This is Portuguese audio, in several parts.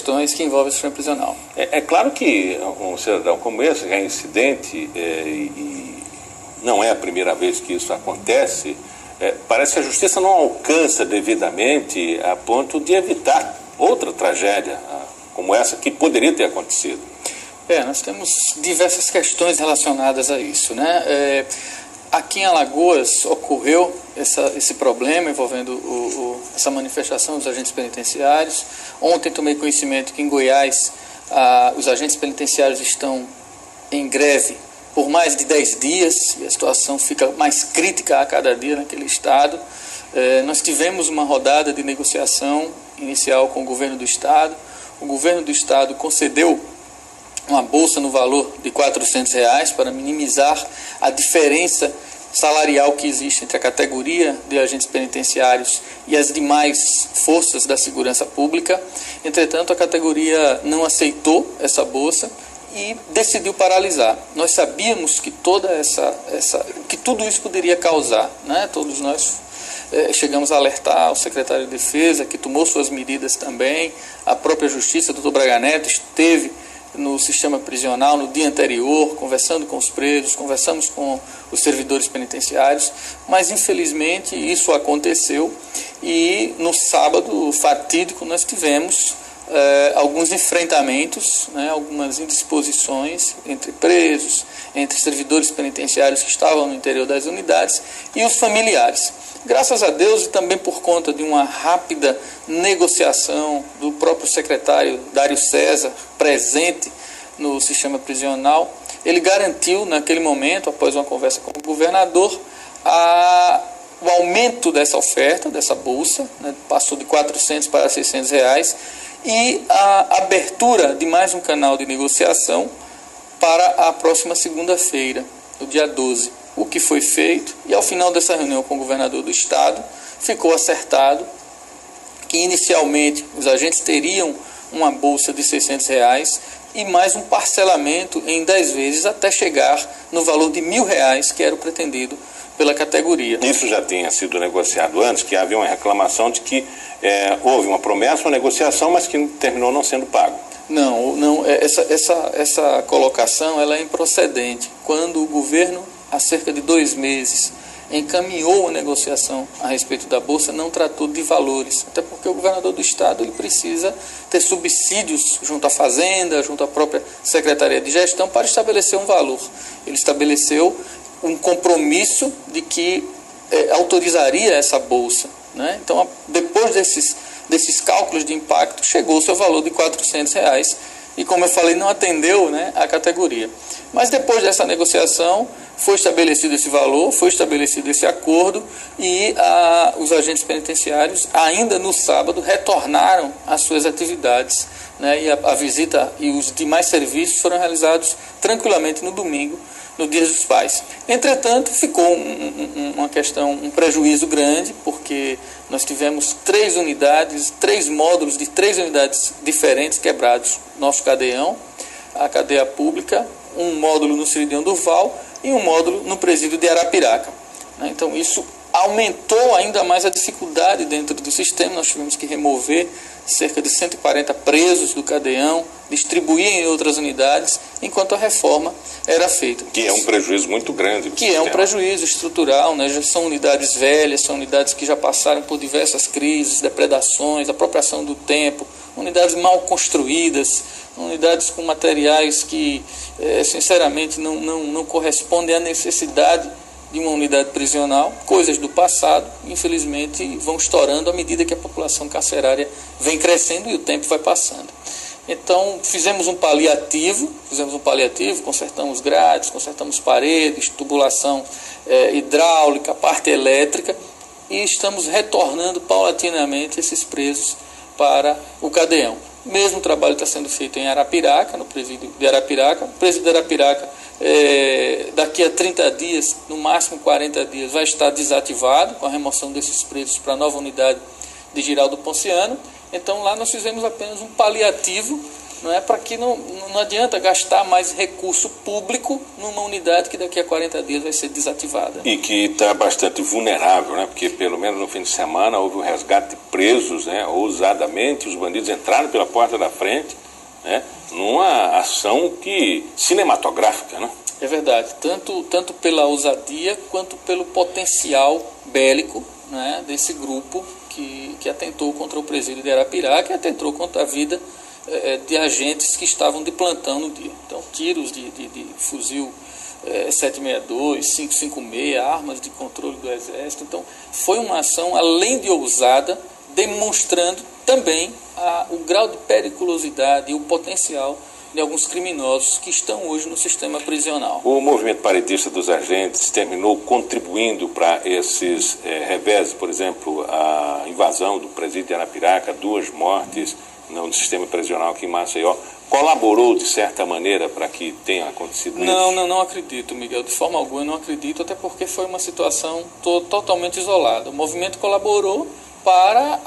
questões que envolvem o sistema prisional. É claro que um cidadão como esse, reincidente, e não é a primeira vez que isso acontece, parece que a justiça não alcança devidamente a ponto de evitar outra tragédia como essa que poderia ter acontecido. Nós temos diversas questões relacionadas a isso, né? Aqui em Alagoas ocorreu esse problema envolvendo essa manifestação dos agentes penitenciários. Ontem tomei conhecimento que em Goiás os agentes penitenciários estão em greve por mais de 10 dias e a situação fica mais crítica a cada dia naquele estado. Nós tivemos uma rodada de negociação inicial com o governo do estado. O governo do estado concedeu uma bolsa no valor de R$400 para minimizar a diferença salarial que existe entre a categoria de agentes penitenciários e as demais forças da segurança pública. Entretanto, a categoria não aceitou essa bolsa e decidiu paralisar. Nós sabíamos que que tudo isso poderia causar, né? Todos nós chegamos a alertar o secretário de Defesa, que tomou suas medidas também. A própria Justiça, o Dr. Braga Neto, esteve no sistema prisional no dia anterior, conversando com os presos, conversamos com os servidores penitenciários, mas infelizmente isso aconteceu e no sábado fatídico nós tivemos alguns enfrentamentos, né, algumas indisposições entre presos, entre servidores penitenciários que estavam no interior das unidades e os familiares. Graças a Deus e também por conta de uma rápida negociação do próprio secretário Dário César, presente no sistema prisional, ele garantiu naquele momento, após uma conversa com o governador, o aumento dessa oferta, dessa bolsa, né, passou de R$400 para R$600, e a abertura de mais um canal de negociação para a próxima segunda-feira, no dia 12. O que foi feito, e ao final dessa reunião com o governador do estado, ficou acertado que inicialmente os agentes teriam uma bolsa de R$600 e mais um parcelamento em 10 vezes até chegar no valor de R$1.000, que era o pretendido pela categoria. Isso já tinha sido negociado antes, que havia uma reclamação de que houve uma promessa, uma negociação, mas que terminou não sendo pago. Não, essa colocação ela é improcedente. Quando o governo, há cerca de 2 meses, encaminhou a negociação a respeito da bolsa, não tratou de valores, até porque o governador do estado ele precisa ter subsídios junto à Fazenda, junto à própria Secretaria de Gestão para estabelecer um valor. Ele estabeleceu um compromisso de que autorizaria essa bolsa, né? Então, depois desses cálculos de impacto, chegou-se ao valor de R$400 e, como eu falei, não atendeu, né, a categoria. Mas depois dessa negociação, foi estabelecido esse valor, foi estabelecido esse acordo e os agentes penitenciários, ainda no sábado, retornaram às suas atividades, né, e a visita e os demais serviços foram realizados tranquilamente no domingo, no Dia dos Pais. Entretanto, ficou um prejuízo grande, porque nós tivemos 3 módulos de 3 unidades diferentes quebrados. Nosso cadeião, a cadeia pública, um módulo no Ciridião Durval e um módulo no presídio de Arapiraca. Então, isso aumentou ainda mais a dificuldade dentro do sistema. Nós tivemos que remover cerca de 140 presos do cadeião, distribuir em outras unidades, enquanto a reforma era feita. Que é um prejuízo muito grande. Que é um prejuízo estrutural, né? Já são unidades velhas, são unidades que já passaram por diversas crises, depredações, apropriação do tempo, unidades mal construídas, unidades com materiais que, sinceramente, não correspondem à necessidade de uma unidade prisional, coisas do passado, infelizmente, vão estourando à medida que a população carcerária vem crescendo e o tempo vai passando. Então, fizemos um paliativo, consertamos grades, consertamos paredes, tubulação hidráulica, parte elétrica, e estamos retornando paulatinamente esses presos para o cadeião. O mesmo trabalho está sendo feito em Arapiraca, no presídio de Arapiraca. O presídio de Arapiraca, daqui a 30 dias, no máximo 40 dias, vai estar desativado, com a remoção desses presos para a nova unidade de Giraldo Ponciano. Então, lá nós fizemos apenas um paliativo, não é para que não adianta gastar mais recurso público numa unidade que daqui a 40 dias vai ser desativada. E que está bastante vulnerável, né? Porque pelo menos no fim de semana houve um resgate de presos, né? Ousadamente, os bandidos entraram pela porta da frente, né? Numa ação cinematográfica, né? É verdade, tanto pela ousadia quanto pelo potencial bélico, né, desse grupo que atentou contra o presídio de Arapiraca, que atentou contra a vida de agentes que estavam de plantão no dia. Então, tiros de fuzil 762, 556, armas de controle do Exército. Então, foi uma ação, além de ousada, demonstrando também o grau de periculosidade e o potencial de alguns criminosos que estão hoje no sistema prisional. O movimento paredista dos agentes terminou contribuindo para esses reveses, por exemplo, a invasão do presídio de Arapiraca, 2 mortes no sistema prisional aqui em Maceió. Colaborou, de certa maneira, para que tenha acontecido isso? Não acredito, Miguel. De forma alguma eu não acredito, até porque foi uma situação totalmente isolada. O movimento colaborou para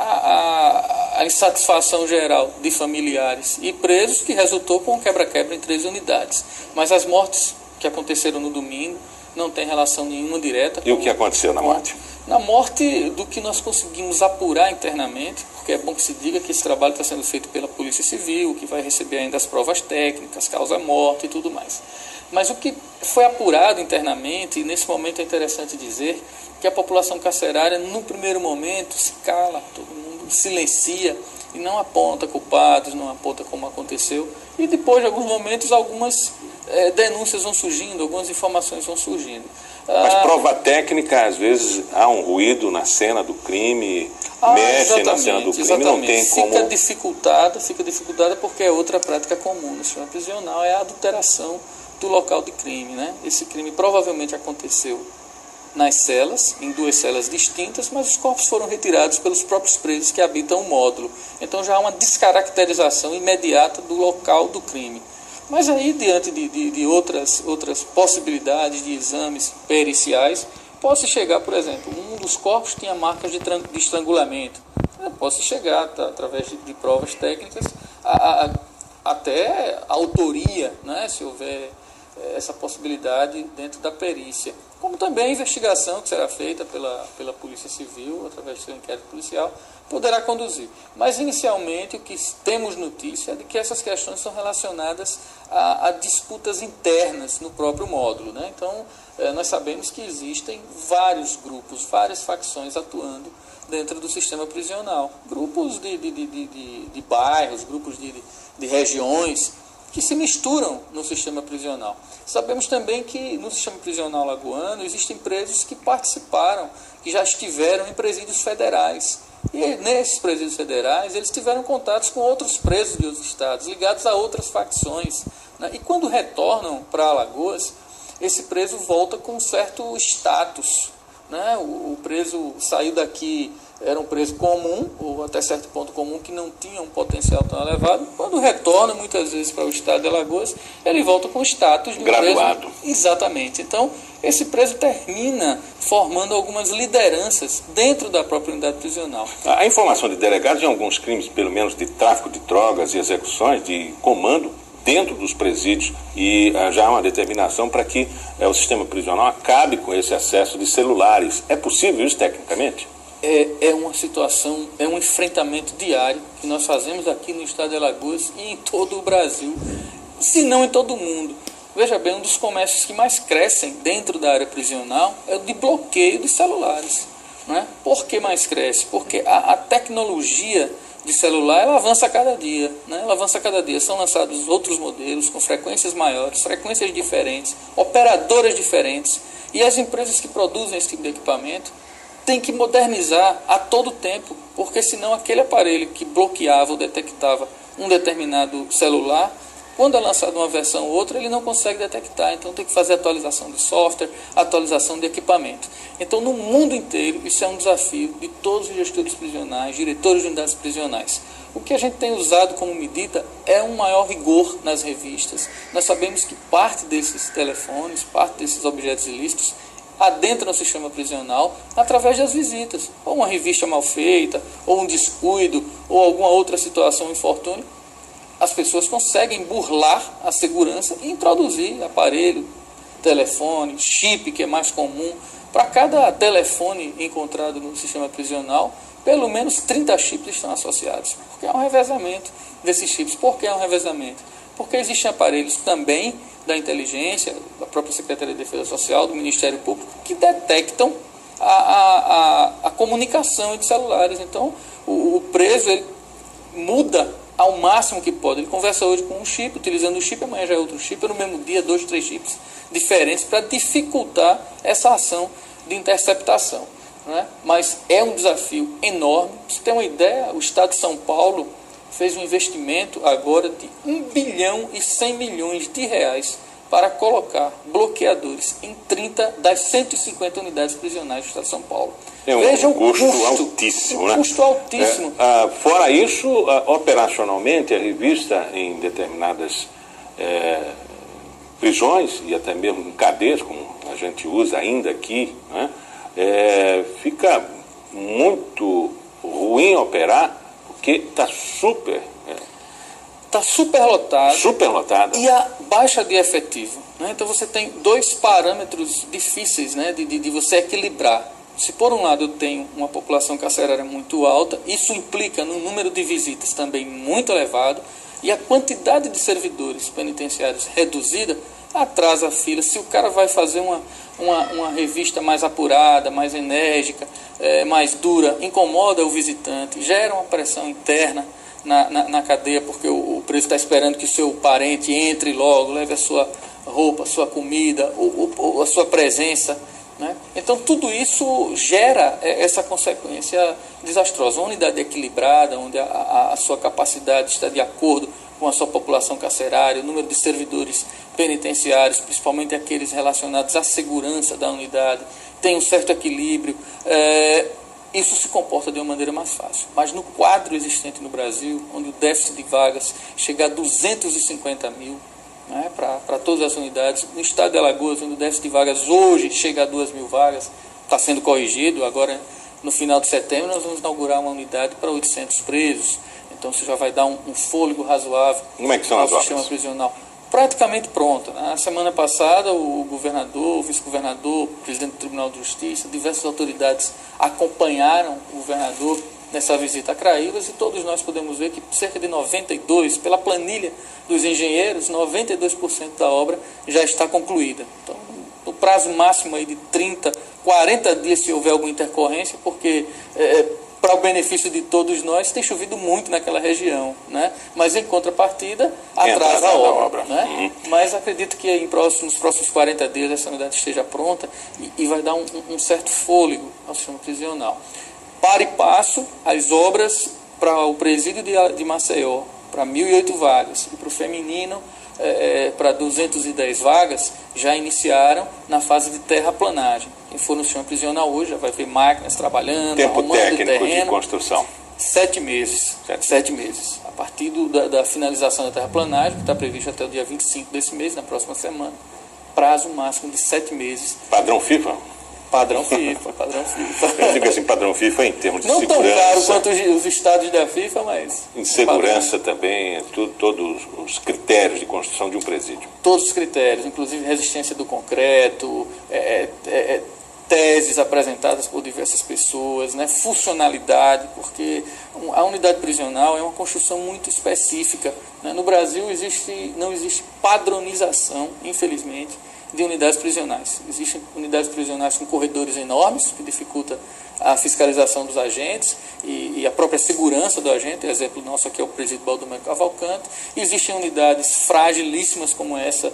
a insatisfação geral de familiares e presos, que resultou com um quebra-quebra em 3 unidades. Mas as mortes que aconteceram no domingo não têm relação nenhuma direta. E o que aconteceu na morte? Na morte, do que nós conseguimos apurar internamente, porque é bom que se diga que esse trabalho está sendo feito pela Polícia Civil, que vai receber ainda as provas técnicas, causa-morte e tudo mais. Mas o que foi apurado internamente, e nesse momento é interessante dizer, que a população carcerária, no primeiro momento, se cala, todo mundo silencia e não aponta culpados, não aponta como aconteceu. E depois de alguns momentos, algumas denúncias vão surgindo, algumas informações vão surgindo. Mas prova técnica, às vezes, há um ruído na cena do crime, mexe na cena do crime, não tem como... Fica dificultada porque é outra prática comum no sistema prisional, é a adulteração do local de crime, né? Esse crime provavelmente aconteceu nas celas, em 2 celas distintas, mas os corpos foram retirados pelos próprios presos que habitam o módulo. Então já há uma descaracterização imediata do local do crime. Mas aí, diante de outras possibilidades de exames periciais, pode-se chegar, por exemplo, um dos corpos tinha marcas de estrangulamento. Pode-se chegar, através de provas técnicas, até a autoria, né, se houver essa possibilidade dentro da perícia. Como também a investigação que será feita pela Polícia Civil, através do seu inquérito policial, poderá conduzir. Mas, inicialmente, o que temos notícia é de que essas questões são relacionadas a disputas internas no próprio módulo, né? Então, nós sabemos que existem vários grupos, várias facções atuando dentro do sistema prisional. Grupos de bairros, grupos de regiões que se misturam no sistema prisional. Sabemos também que no sistema prisional lagoano existem presos que participaram, que já estiveram em presídios federais. E nesses presídios federais eles tiveram contatos com outros presos de outros estados, ligados a outras facções, né? E quando retornam para Alagoas, esse preso volta com um certo status, né? O preso saiu daqui, era um preso comum, ou até certo ponto comum, que não tinha um potencial tão elevado. Quando retorna, muitas vezes, para o estado de Alagoas, ele volta com o status de um graduado. Preso. Exatamente. Então, esse preso termina formando algumas lideranças dentro da própria unidade prisional. A informação de delegados em alguns crimes, pelo menos de tráfico de drogas e execuções de comando dentro dos presídios, e já há uma determinação para que o sistema prisional acabe com esse excesso de celulares. É possível isso tecnicamente? É uma situação, é um enfrentamento diário que nós fazemos aqui no estado de Alagoas e em todo o Brasil, se não em todo o mundo. Veja bem, um dos comércios que mais crescem dentro da área prisional é o de bloqueio de celulares, né? Por que mais cresce? Porque a tecnologia de celular, ela avança a cada dia, né? Ela avança a cada dia. São lançados outros modelos com frequências maiores, frequências diferentes, operadoras diferentes, e as empresas que produzem esse tipo de equipamento tem que modernizar a todo tempo, porque senão aquele aparelho que bloqueava ou detectava um determinado celular, quando é lançado uma versão ou outra, ele não consegue detectar. Então tem que fazer atualização de software, atualização de equipamento. Então no mundo inteiro isso é um desafio de todos os gestores prisionais, diretores de unidades prisionais. O que a gente tem usado como medida é um maior rigor nas revistas. Nós sabemos que parte desses telefones, parte desses objetos ilícitos adentram o sistema prisional através das visitas, ou uma revista mal feita, ou um descuido, ou alguma outra situação, um infortúnio, as pessoas conseguem burlar a segurança e introduzir aparelho, telefone, chip, que é mais comum. Para cada telefone encontrado no sistema prisional, pelo menos 30 chips estão associados, porque é um revezamento desses chips. Por que é um revezamento? Porque existem aparelhos também da inteligência, da própria Secretaria de Defesa Social, do Ministério Público, que detectam a comunicação entre celulares. Então, o preso ele muda ao máximo que pode. Ele conversa hoje com um chip, utilizando o chip, amanhã já é outro chip, no mesmo dia, 2, 3 chips diferentes, para dificultar essa ação de interceptação. Né? Mas é um desafio enorme. Para você ter uma ideia, o Estado de São Paulo fez um investimento agora de 1 bilhão e 100 milhões de reais para colocar bloqueadores em 30 das 150 unidades prisionais do Estado de São Paulo. É um custo altíssimo, né? Um custo altíssimo. Fora isso, operacionalmente, é revista em determinadas prisões e até mesmo em cadeias, como a gente usa ainda aqui, né? Fica muito ruim operar, porque está super... Está superlotado. Superlotado. E a baixa de efetivo. Né? Então você tem dois parâmetros difíceis, né, de você equilibrar. Se por um lado eu tenho uma população carcerária muito alta, isso implica no número de visitas também muito elevado, e a quantidade de servidores penitenciários reduzida atrasa a fila. Se o cara vai fazer uma revista mais apurada, mais enérgica, mais dura, incomoda o visitante, gera uma pressão interna na cadeia, porque o preso está esperando que o seu parente entre logo, leve a sua roupa, a sua comida, a sua presença. Né? Então tudo isso gera essa consequência desastrosa. Uma unidade equilibrada, onde a sua capacidade está de acordo com a sua população carcerária, o número de servidores penitenciários, principalmente aqueles relacionados à segurança da unidade, tem um certo equilíbrio, isso se comporta de uma maneira mais fácil. Mas no quadro existente no Brasil, onde o déficit de vagas chega a 250 mil, né, para todas as unidades, no estado de Alagoas, onde o déficit de vagas hoje chega a 2 mil vagas, está sendo corrigido. Agora, no final de setembro, nós vamos inaugurar uma unidade para 800 presos. Então, isso já vai dar um fôlego razoável. Como é que são as obras? Sistema prisional. Praticamente pronta. Na semana passada, o governador, o vice-governador, o presidente do Tribunal de Justiça, diversas autoridades acompanharam o governador nessa visita a Craíbas, e todos nós podemos ver que cerca de 92%, pela planilha dos engenheiros, 92% da obra já está concluída. Então, no prazo máximo aí de 30, 40 dias, se houver alguma intercorrência, porque para o benefício de todos nós, tem chovido muito naquela região, né? Mas em contrapartida, atrasa a obra. Né? Mas acredito que nos próximos 40 dias essa unidade esteja pronta e vai dar um certo fôlego ao sistema prisional. Para e passo, as obras para o presídio de Maceió, para 1.008 vagas, e para o feminino, para 210 vagas, já iniciaram na fase de terraplanagem. Quem for no sistema prisional hoje já vai ver máquinas trabalhando, tempo arrumando técnico terreno. de construção. 7 meses. 7 meses. A partir da finalização da terraplanagem, que está previsto até o dia 25 desse mês, na próxima semana, prazo máximo de 7 meses. Padrão FIFA? Padrão FIFA, padrão FIFA. Eu digo assim, padrão FIFA em termos de não segurança. Não tão caro quanto os estados da FIFA, mas... Em segurança também, todos os critérios de construção de um presídio. Todos os critérios, inclusive resistência do concreto, teses apresentadas por diversas pessoas, né, funcionalidade, porque a unidade prisional é uma construção muito específica. Né? No Brasil não existe padronização, infelizmente, de unidades prisionais. Existem unidades prisionais com corredores enormes, que dificulta a fiscalização dos agentes e a própria segurança do agente. O exemplo nosso aqui é o presídio Baldomero Cavalcante. Existem unidades fragilíssimas como essa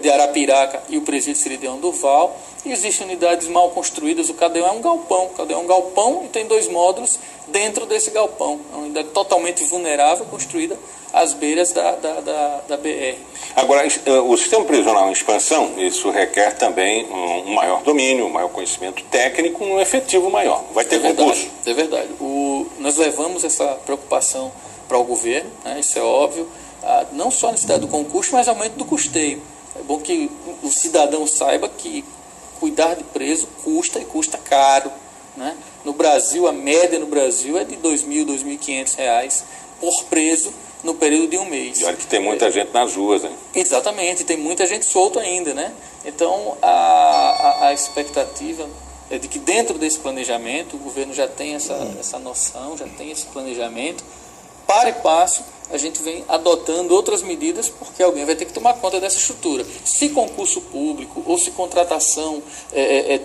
de Arapiraca e o presídio Sirideão Durval. E existem unidades mal construídas. O Cadeão é um galpão. O Cadeão é um galpão e tem 2 módulos dentro desse galpão. É uma unidade totalmente vulnerável, construída às beiras da BR. Agora, o sistema prisional em expansão, isso requer também um maior domínio, um maior conhecimento técnico, um efetivo maior. Vai ter concurso. É verdade. Nós levamos essa preocupação para o governo, né, isso é óbvio, não só a necessidade do concurso, mas aumento do custeio. É bom que o cidadão saiba que cuidar de preso custa e custa caro. Né? No Brasil, a média no Brasil é de R$ 2.000, R$ 2.500 por preso, no período de um mês. E olha que tem muita gente nas ruas, hein? Exatamente, tem muita gente solta ainda, né? Então, a expectativa é de que dentro desse planejamento, o governo já tem essa noção, já tem esse planejamento. Para e passo, a gente vem adotando outras medidas, porque alguém vai ter que tomar conta dessa estrutura. Se concurso público ou se contratação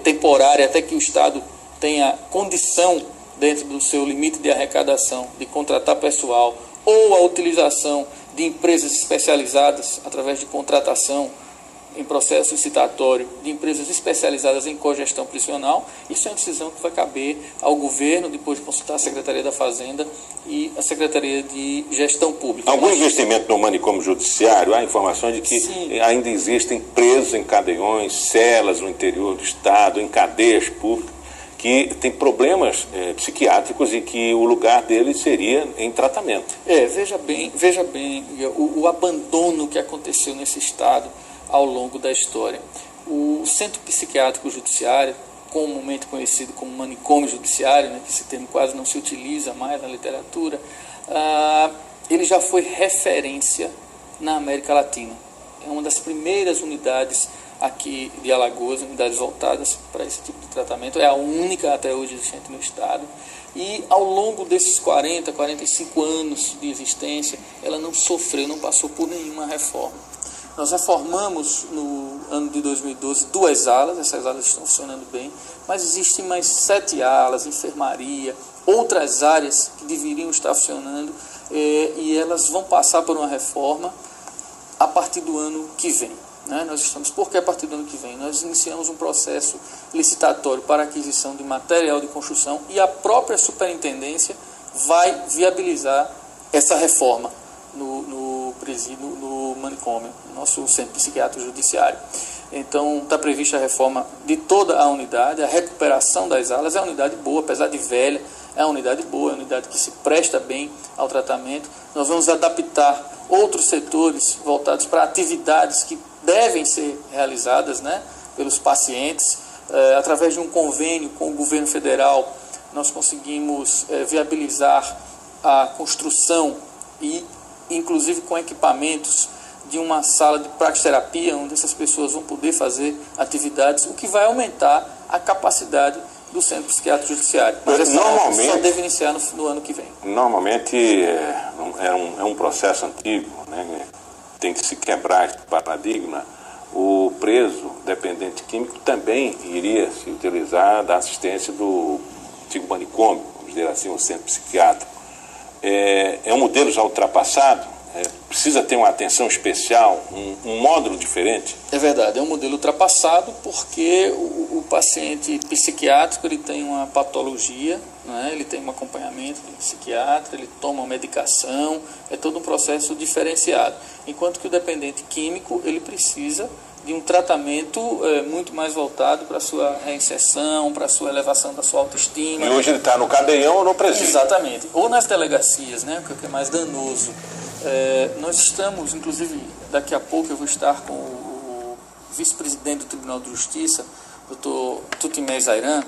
temporária, até que o Estado tenha condição, dentro do seu limite de arrecadação, de contratar pessoal, ou a utilização de empresas especializadas, através de contratação em processo licitatório, de empresas especializadas em cogestão prisional, isso é uma decisão que vai caber ao governo, depois de consultar a Secretaria da Fazenda e a Secretaria de Gestão Pública. Algum investimento no manicômio judiciário? Há informações de que Sim. ainda existem presos em cadeiões, celas no interior do Estado, em cadeias públicas, que tem problemas psiquiátricos e que o lugar deles seria em tratamento. Veja bem, o abandono que aconteceu nesse Estado ao longo da história. O Centro Psiquiátrico Judiciário, comumente conhecido como manicômio judiciário, né, que esse termo quase não se utiliza mais na literatura, ele já foi referência na América Latina. É uma das primeiras unidades aqui de Alagoas, unidades voltadas para esse tipo de tratamento, é a única até hoje existente no Estado, e ao longo desses 40, 45 anos de existência, ela não sofreu, não passou por nenhuma reforma. Nós reformamos no ano de 2012 2 alas, essas alas estão funcionando bem, mas existem mais 7 alas, enfermaria, outras áreas que deveriam estar funcionando e elas vão passar por uma reforma a partir do ano que vem. Por que a partir do ano que vem? Nós iniciamos um processo licitatório para aquisição de material de construção e a própria superintendência vai viabilizar essa reforma no presídio, no manicômio, no nosso centro psiquiátrico judiciário. Então, está prevista a reforma de toda a unidade, a recuperação das alas. É uma unidade boa, apesar de velha, é uma unidade boa, é uma unidade que se presta bem ao tratamento. Nós vamos adaptar outros setores voltados para atividades que devem ser realizadas, né, pelos pacientes. Através de um convênio com o governo federal, nós conseguimos viabilizar a construção e inclusive com equipamentos de uma sala de praxiterapia, onde essas pessoas vão poder fazer atividades, o que vai aumentar a capacidade do Centro Psiquiátrico Judiciário. Mas essa só deve iniciar no ano que vem. Normalmente é um processo antigo, né? Tem que se quebrar esse paradigma. O preso dependente químico também iria se utilizar da assistência do antigo manicômio, vamos dizer assim, o centro psiquiátrico. É um modelo já ultrapassado, precisa ter uma atenção especial, um módulo diferente? É verdade, é um modelo ultrapassado porque o paciente psiquiátrico ele tem uma patologia, né? Ele tem um acompanhamento de psiquiatra, ele toma uma medicação, é todo um processo diferenciado. Enquanto que o dependente químico ele precisa de um tratamento muito mais voltado para a sua reinserção, para a sua elevação da sua autoestima. E hoje ele está no cadeião ou no presídio? Exatamente, ou nas delegacias, né, o que é mais danoso. Nós estamos, inclusive, daqui a pouco eu vou estar com o vice-presidente do Tribunal de Justiça, Dr. Tutimé Zairan,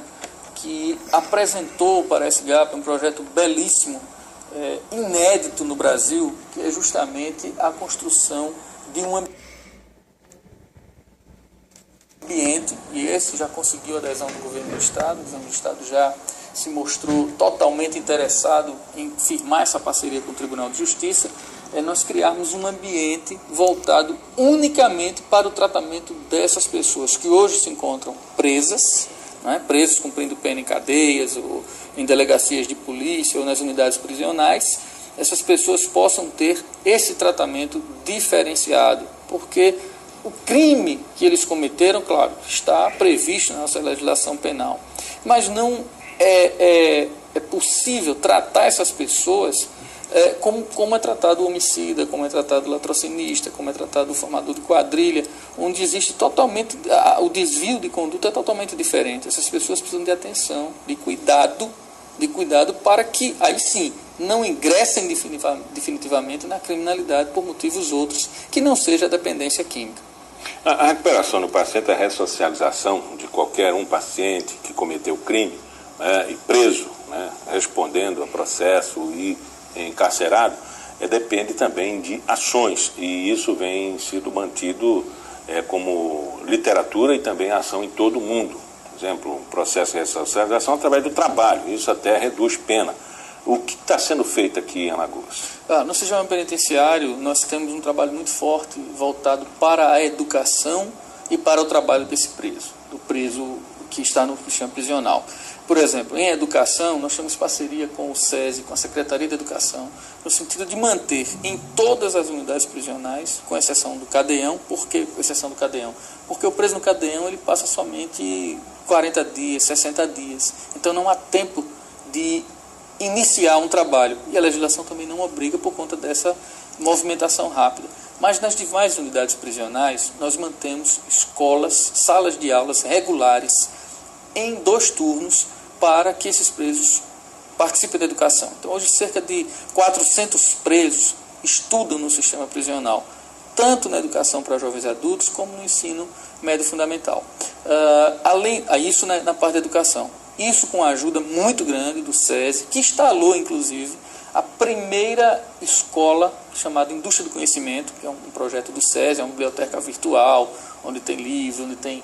que apresentou para a SGAP um projeto belíssimo, inédito no Brasil, que é justamente a construção de um ambiente, e esse já conseguiu a adesão do governo do Estado, o governo do Estado já se mostrou totalmente interessado em firmar essa parceria com o Tribunal de Justiça, nós criarmos um ambiente voltado unicamente para o tratamento dessas pessoas que hoje se encontram presas, né, presos cumprindo pena em cadeias, ou em delegacias de polícia, ou nas unidades prisionais. Essas pessoas possam ter esse tratamento diferenciado, porque o crime que eles cometeram, claro, está previsto na nossa legislação penal, mas não é possível tratar essas pessoas como é tratado o homicida, como é tratado o latrocinista, como é tratado o formador de quadrilha, onde existe totalmente, o desvio de conduta é totalmente diferente. Essas pessoas precisam de atenção, de cuidado para que, aí sim, não ingressem definitivamente na criminalidade por motivos outros, que não seja a dependência química. A recuperação do paciente, a ressocialização de qualquer paciente que cometeu crime e preso, né, respondendo a processo e encarcerado, depende também de ações, e isso vem sido mantido como literatura e também ação em todo o mundo. Por exemplo, um processo de ressocialização através do trabalho, isso até reduz pena. O que está sendo feito aqui em Alagoas? No sistema penitenciário, nós temos um trabalho muito forte voltado para a educação e para o trabalho desse preso, do preso que está no sistema prisional. Por exemplo, em educação, nós temos parceria com o SESI, com a Secretaria de Educação, no sentido de manter em todas as unidades prisionais, com exceção do cadeão. Por que exceção do cadeão? Porque o preso no cadeão ele passa somente 40 dias, 60 dias. Então não há tempo de iniciar um trabalho. E a legislação também não obriga por conta dessa movimentação rápida. Mas nas demais unidades prisionais, nós mantemos escolas, salas de aulas regulares, em 2 turnos, para que esses presos participem da educação. Então, hoje, cerca de 400 presos estudam no sistema prisional, tanto na educação para jovens e adultos, como no ensino médio fundamental. Além disso, na parte da educação. Isso com a ajuda muito grande do SESI, que instalou, inclusive, a primeira escola chamada Indústria do Conhecimento, que é um projeto do SESI, é uma biblioteca virtual, onde tem livros, onde tem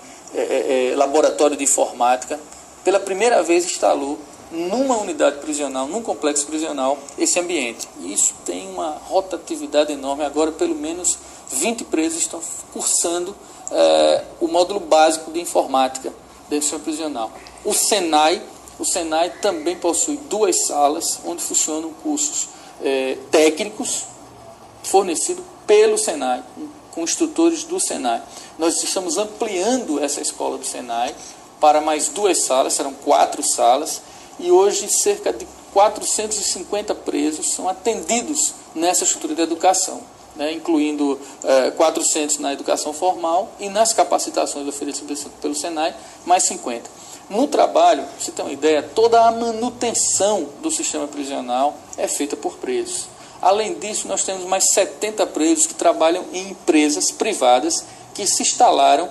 laboratório de informática. Pela primeira vez instalou numa unidade prisional, num complexo prisional, esse ambiente. E isso tem uma rotatividade enorme. Agora, pelo menos 20 presos estão cursando o módulo básico de informática dentro do sistema prisional. O Senai também possui 2 salas onde funcionam cursos técnicos fornecidos pelo Senai, com instrutores do Senai. Nós estamos ampliando essa escola do Senai para mais 2 salas, serão 4 salas, e hoje cerca de 450 presos são atendidos nessa estrutura de educação, né, incluindo 400 na educação formal e nas capacitações oferecidas pelo Senai, mais 50. No trabalho, para você ter uma ideia, toda a manutenção do sistema prisional é feita por presos. Além disso, nós temos mais 70 presos que trabalham em empresas privadas que se instalaram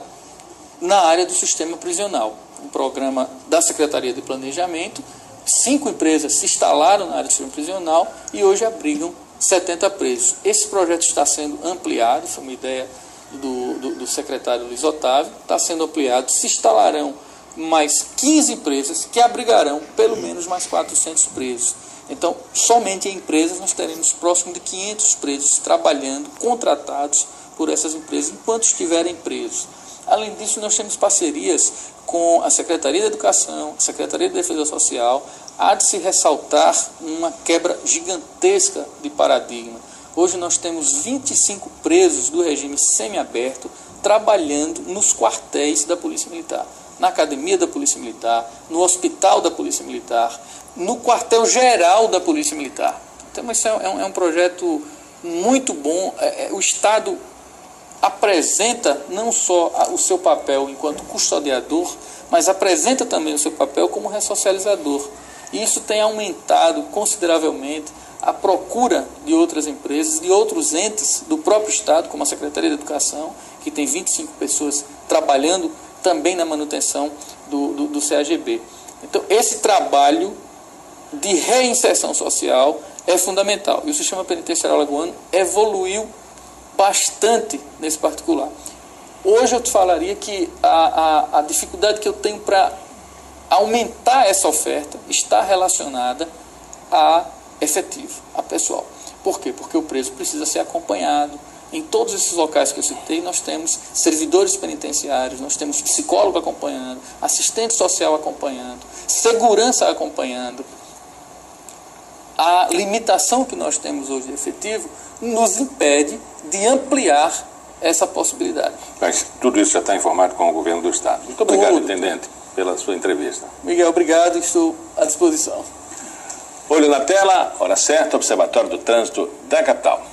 na área do sistema prisional. Um programa da Secretaria de Planejamento, 5 empresas se instalaram na área do sistema prisional e hoje abrigam 70 presos. Esse projeto está sendo ampliado, foi uma ideia do secretário Luiz Otávio, está sendo ampliado, se instalarão mais 15 empresas que abrigarão pelo menos mais 400 presos. Então, somente em empresas nós teremos próximo de 500 presos trabalhando, contratados por essas empresas, enquanto estiverem presos. Além disso, nós temos parcerias com a Secretaria de Educação, a Secretaria de Defesa Social. Há de se ressaltar uma quebra gigantesca de paradigma. Hoje nós temos 25 presos do regime semiaberto trabalhando nos quartéis da Polícia Militar, na Academia da Polícia Militar, no Hospital da Polícia Militar, no quartel-geral da Polícia Militar. Então, isso é um projeto muito bom. O Estado apresenta não só o seu papel enquanto custodiador, mas apresenta também o seu papel como ressocializador. E isso tem aumentado consideravelmente a procura de outras empresas, de outros entes do próprio Estado, como a Secretaria de Educação, que tem 25 pessoas trabalhando também na manutenção do CAGB. Então, esse trabalho de reinserção social é fundamental. E o sistema penitenciário alagoano evoluiu bastante nesse particular. Hoje eu te falaria que a dificuldade que eu tenho para aumentar essa oferta está relacionada a efetivo, a pessoal. Por quê? Porque o preso precisa ser acompanhado. Em todos esses locais que eu citei, nós temos servidores penitenciários, nós temos psicólogo acompanhando, assistente social acompanhando, segurança acompanhando. A limitação que nós temos hoje de efetivo nos impede de ampliar essa possibilidade. Mas tudo isso já está informado com o governo do Estado. Muito obrigado, Intendente, pela sua entrevista. Miguel, obrigado, estou à disposição. Olho na tela, hora certa, Observatório do Trânsito da capital.